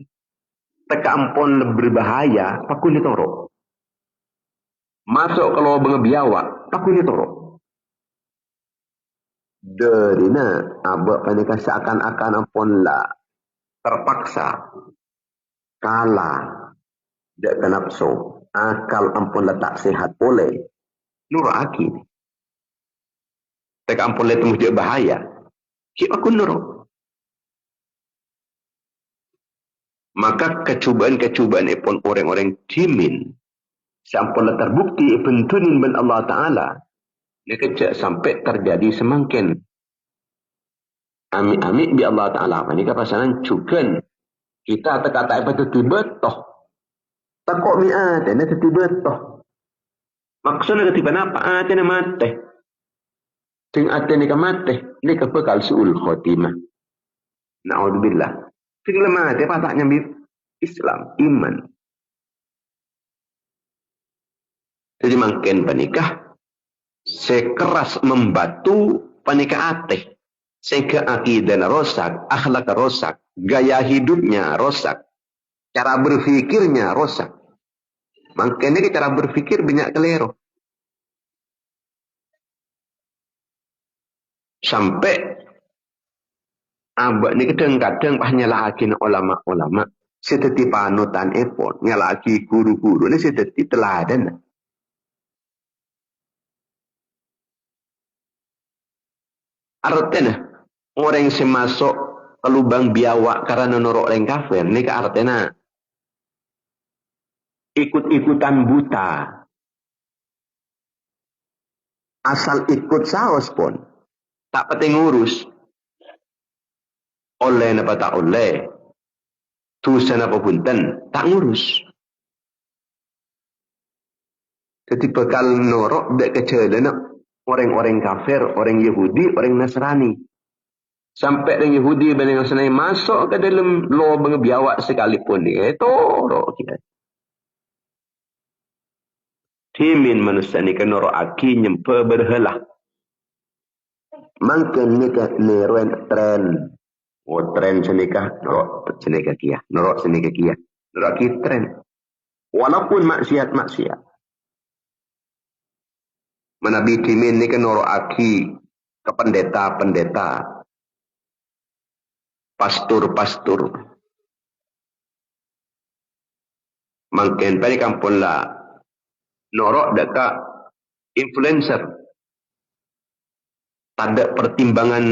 Teka ampun lebih berbahaya paku ni norok. Masuk kalau bengebiawak paku ni norok. Derina abak panika seakan-akan ampun lah terpaksa kalah dak nafsu akal ampun letak sehat boleh nur aki tak ampun letak mujud bahaya ki aku nur maka kecubaan-kecubaan pun orang-orang timin sampun terbukti pentunin ben Allah Ta'ala dia kecak sampai terjadi semangkin amit-amit bi Allah Ta'ala ini pasaran cukan kita terkata apa tiba toh takut mi'at ini tiba toh maksudnya ketiba apa ada mati sing ada ni mati ni kebekal suul khotimah na'udzubillah sing lemah dia pataknya Islam iman jadi makin panikah sekeras membatu panikah ateh sehingga akidahnya rosak akhlak rosak gaya hidupnya rosak cara berfikirnya rosak makanya cara berfikir banyak keliru sampai abak ni kadang-kadang nyalahakin ulama-ulama seperti panutan epon nyalahaki guru-guru ni seperti teladan artinya orang yang masuk ke lubang biawak karena norok orang kafir ni ke artinya ikut-ikutan buta asal ikut saos pun tak penting ngurus oleh napa tak oleh tulisan apa punten tak ngurus jadi bekal norok dek kecil orang-orang kafir orang Yahudi orang Nasrani sampai orang Yahudi dan Nasrani masuk ke dalam lubang biawak sekalipun dia torok kita timin manusia ni kan norok aki nyempe berhelah mungkin ni ke neruen tren tren senikah norok senikah kia norok ki tren walaupun maksiat menabi timin ni kan norok aki ke pendeta pastor mungkin pada kampung lah norok dekat influencer ada pertimbangan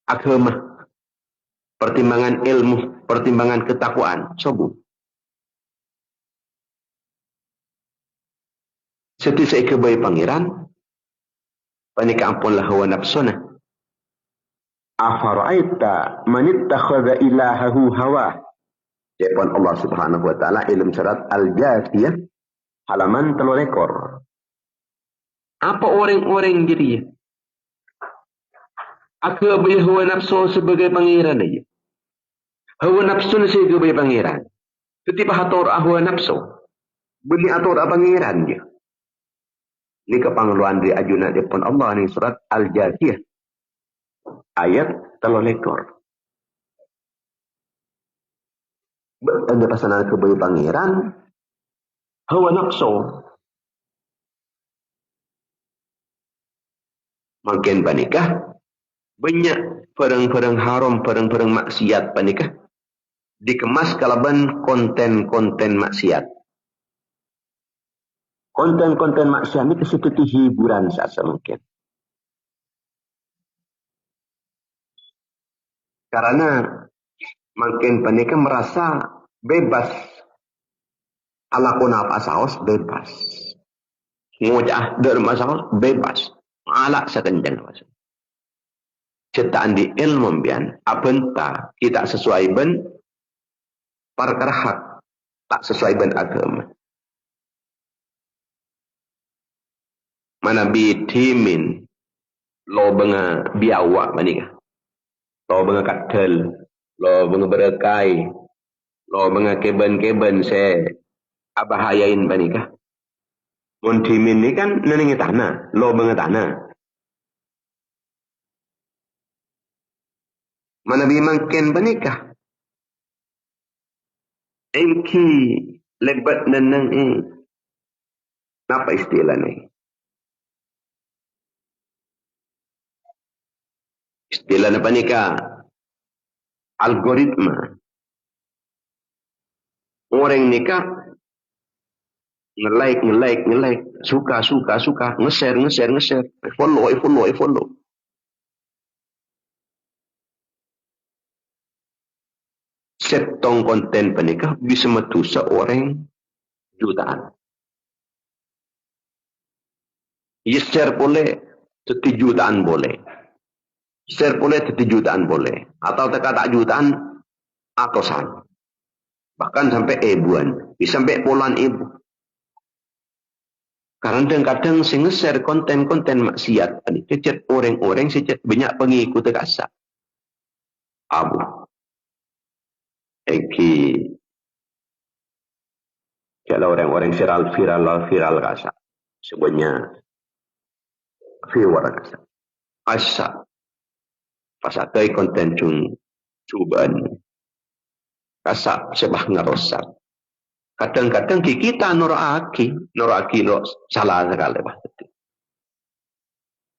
agama pertimbangan ilmu pertimbangan ketakwaan sobu seti saya kebayi pangeran panika ampun lah hawa nafsuna afara'aita man ittakhadha ilahahu hawa jepon Allah Subhanahu wa taala ilmu surat Al-Jathiyah halaman 3 ekor. Apa orang-orang jadi? Aku boleh hawa nafsu sebagai pangeran aja. Hawa nafsu sebagai pangeran. Ketika hator hawa nafsu. Beli atur pangeran dia. Ini kepangluan di ajunan depan Allah ni surat Al-Jathiyah. Ayat 3 ekor. Ada pasangan kebayi pangeran. Hawa nafsu. Makin panikah. Banyak perang-perang haram, perang-perang maksiat panikah. Dikemas kalaban konten-konten maksiat. Konten-konten maksiat ini seperti hiburan saat mungkin. Karena makin panikah merasa bebas. Alakun apa saos bebas. Ngocah dari masalah bebas. Alak sekenjan. Cetaan di ilmu bian. Apentah kita sesuai ben. Perkara hak. Tak sesuai ben agama. Mana bitimin. Lo benga biawak manika. Lo benga katel. lo mengeberekai, lo mengakeben-keben se abahayain panikah. Muntimin ini kan nenengi tanah, lo banget tanah. Mana bimangken panikah. Engki lebat neneng apa istilahnya? Istilahnya panikah algoritma. Orang nikah nge-like, suka, nge-share, follow. Setong konten penikah bisa metu seorang jutaan. Ya share boleh, 1 jutaan boleh. Share boleh 1 jutaan boleh. Atau tak jutaan, atusan. Bahkan sampai ribuan. Bisa sampai puluhan ribu. Kadang-kadang saya nge-share konten-konten maksiat. Kecet orang-orang secet banyak pengikut terasa. Abu. Eki. Kalau orang-orang viral rasa. Sebenarnya viewer rasa. Asa. Pasakai konten cubaan. Rasa sebah ngerosak. Kadang-kadang kita noraki lo salah sekali.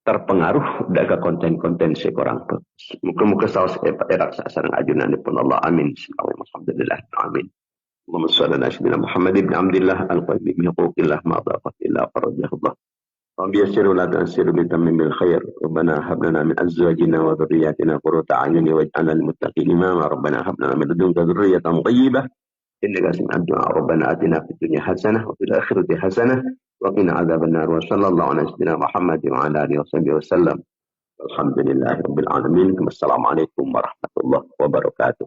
Terpengaruh daga konten-konten seorang pun. Muka-muka saus erak sarang ajunan pun Allah amin. Alhamdulillah amin. Allahumma shalli ala sayyidina Muhammad ibn Abdullah al-Qalbi min huquqillah ma dhaqat illa farajahullah. Rabbi yassir wa la tu'assir bi tammin bil khair. Rabbana hab lana min azwajina wa dhurriyyatina qurrata a'yun waj'alna lil muttaqina imama. Rabbana hab lana min ladunka dhurriyyatan thayyibah. Innaka sami'ud du'a. Rabbana atina fid dunya hasanah wa fil akhirati hasanah wa qina adzabannar. Wa sallallahu ala sayyidina Muhammad wa ala alihi wasallam. Alhamdulillahirabbil alamin. Wassalamualaikum warahmatullahi wabarakatuh.